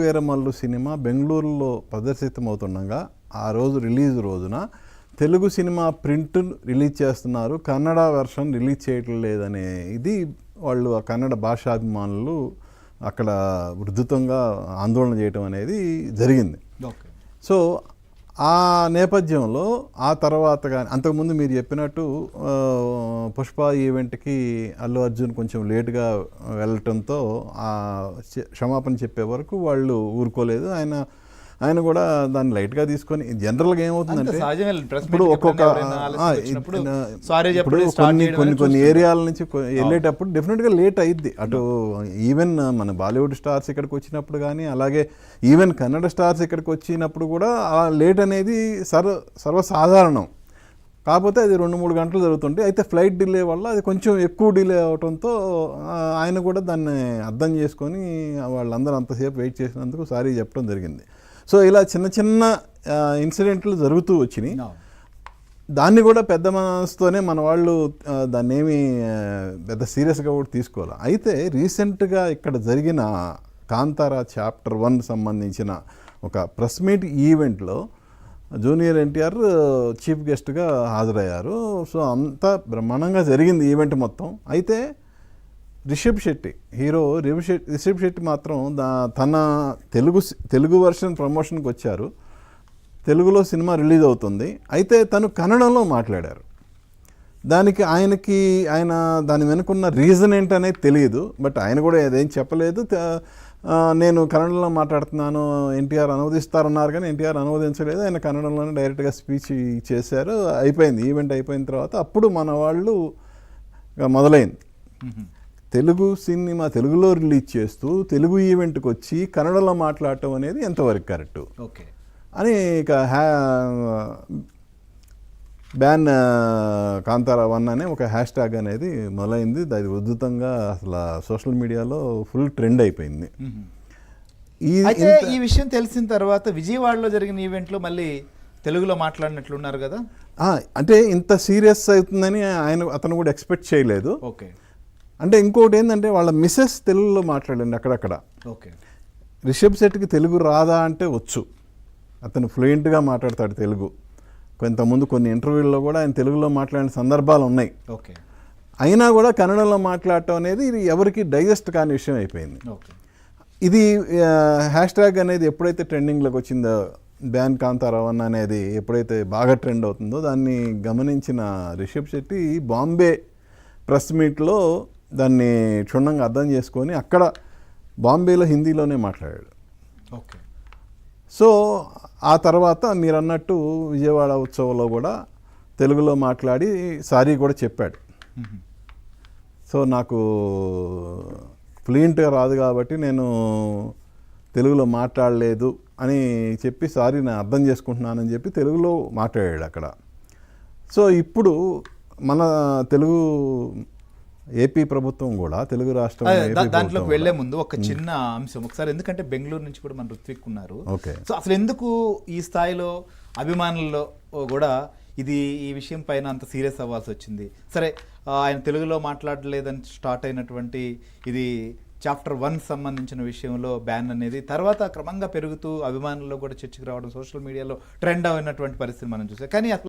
Veeramallu cinema బెంగళూరులో ప్రదర్శితమవుతుండగా ఆ రోజు రిలీజ్ రోజున తెలుగు సినిమా ప్రింట్ రిలీజ్ చేస్తున్నారు, కన్నడ వెర్షన్ రిలీజ్ చేయటం లేదనే ఇది వాళ్ళు ఆ కన్నడ భాషాభిమానులు అక్కడ ఉధృతంగా ఆందోళన చేయటం అనేది జరిగింది. సో ఆ నేపథ్యంలో ఆ తర్వాత కానీ అంతకుముందు మీరు చెప్పినట్టు పుష్ప ఈవెంట్కి అల్లు అర్జున్ కొంచెం లేటుగా వెళ్ళటంతో క్షమాపణ చెప్పే వరకు వాళ్ళు ఊరుకోలేదు. ఆయన కూడా దాన్ని లైట్గా తీసుకొని జనరల్గా ఏమవుతుందంటే ఇప్పుడు కొన్ని ఏరియాల నుంచి వెళ్ళేటప్పుడు డెఫినెట్గా లేట్ అయ్యిద్ది. అటు ఈవెన్ మన బాలీవుడ్ స్టార్స్ ఇక్కడికి వచ్చినప్పుడు కానీ, అలాగే ఈవెన్ కన్నడ స్టార్స్ ఇక్కడికి వచ్చినప్పుడు కూడా ఆ లేట్ అనేది సర్వసాధారణం. కాకపోతే అది 2-3 గంటలు జరుగుతుంటే, అయితే ఫ్లైట్ డిలే వల్ల అది కొంచెం ఎక్కువ డిలే అవడంతో ఆయన కూడా దాన్ని అర్థం చేసుకొని వాళ్ళందరూ అంతసేపు వెయిట్ చేసినందుకు సారీ చెప్పడం జరిగింది. సో ఇలా చిన్న చిన్న ఇన్సిడెంట్లు జరుగుతూ వచ్చినాయి. దాన్ని కూడా పెద్ద మనసుతోనే మన వాళ్ళు దాన్ని ఏమి పెద్ద సీరియస్గా కూడా తీసుకోవాలి. అయితే రీసెంట్గా ఇక్కడ జరిగిన కాంతారా చాప్టర్ 1 సంబంధించిన ఒక ప్రెస్ మీట్ ఈవెంట్లో జూనియర్ ఎన్టీఆర్ చీఫ్ గెస్ట్గా హాజరయ్యారు. సో అంతా బ్రహ్మాండంగా జరిగింది ఈవెంట్ మొత్తం. అయితే రిషబ్ శెట్టి హీరో రిషబ్ శెట్టి మాత్రం తన తెలుగు వర్షన్ ప్రమోషన్కి వచ్చారు. తెలుగులో సినిమా రిలీజ్ అవుతుంది, అయితే తను కన్నడంలో మాట్లాడారు. ఆయన దాని వెనుకున్న రీజన్ ఏంటనేది తెలియదు. బట్ ఆయన కూడా అదేం చెప్పలేదు. నేను కన్నడంలో మాట్లాడుతున్నాను, ఎన్టీఆర్ అనువదిస్తారన్నారు, కానీ ఎన్టీఆర్ అనువదించలేదు. ఆయన కన్నడంలోనే డైరెక్ట్గా స్పీచ్ చేశారు. అయిపోయింది, ఈవెంట్ అయిపోయిన తర్వాత అప్పుడు మన వాళ్ళు మొదలైంది. తెలుగు సినిమా తెలుగులో రిలీజ్ చేస్తూ తెలుగు ఈవెంట్కి వచ్చి కన్నడలో మాట్లాడటం అనేది ఎంతవరకు కరెక్టు అని ఇక బ్యాన్ కాంతారా 1 అనే ఒక హ్యాష్ ట్యాగ్ అనేది మొదలైంది. అది ఉధృతంగా అసలు సోషల్ మీడియాలో ఫుల్ ట్రెండ్ అయిపోయింది. ఈ విషయం తెలిసిన తర్వాత విజయవాడలో జరిగిన ఈవెంట్లో మళ్ళీ తెలుగులో మాట్లాడినట్లున్నారు కదా. అంటే ఇంత సీరియస్ అవుతుందని అతను కూడా ఎక్స్పెక్ట్ చేయలేదు. అంటే ఇంకోటి ఏంటంటే వాళ్ళ మిస్సెస్ తెలుగులో మాట్లాడండి అక్కడక్కడ. రిషబ్ శెట్టికి తెలుగు రాదా అంటే వచ్చు, అతను ఫ్లూయెంట్గా మాట్లాడతాడు తెలుగు. కొంతమంది కొన్ని ఇంటర్వ్యూల్లో కూడా ఆయన తెలుగులో మాట్లాడిన సందర్భాలు ఉన్నాయి. అయినా కూడా కన్నడలో మాట్లాడటం అనేది ఇది ఎవరికి డైజెస్ట్ కాని విషయం అయిపోయింది. ఇది హ్యాష్ ట్యాగ్ అనేది ఎప్పుడైతే ట్రెండింగ్లోకి వచ్చిందో, బ్యాన్ కాంతారా 1 అనేది ఎప్పుడైతే బాగా ట్రెండ్ అవుతుందో దాన్ని గమనించిన రిషబ్ శెట్టి బాంబే ప్రెస్ మీట్లో దాన్ని క్షుణ్ణంగా అర్థం చేసుకొని అక్కడ బాంబేలో హిందీలోనే మాట్లాడాడు. సో ఆ తర్వాత మీరు అన్నట్టు విజయవాడ ఉత్సవంలో కూడా తెలుగులో మాట్లాడి సారీ కూడా చెప్పాడు. సో నాకు ఫ్లూయెంట్గా రాదు కాబట్టి నేను తెలుగులో మాట్లాడలేదు అని చెప్పి సారీ నేను అర్థం చేసుకుంటున్నానని చెప్పి తెలుగులో మాట్లాడాడు అక్కడ. సో ఇప్పుడు మన తెలుగు ఏపీ ప్రభుత్వం కూడా తెలుగు రాష్ట్రం దాంట్లోకి వెళ్లే ముందు ఒక చిన్న అంశం ఒకసారి, ఎందుకంటే బెంగళూరు నుంచి కూడా మన ఋత్విక్ ఉన్నారు. సో అసలు ఎందుకు ఈ స్థాయిలో అభిమానుల్లో కూడా ఈ విషయం పైన అంత సీరియస్ అవ్వాల్సి వచ్చింది? సరే, ఆయన తెలుగులో మాట్లాడలేదని స్టార్ట్ అయినటువంటి ఇది చాప్టర్ 1 సంబంధించిన విషయంలో బ్యాన్ అనేది తర్వాత క్రమంగా పెరుగుతూ అభిమానుల్లో కూడా చర్చకు రావడం, సోషల్ మీడియాలో ట్రెండ్ అయినటువంటి పరిస్థితి మనం చూసాం. కానీ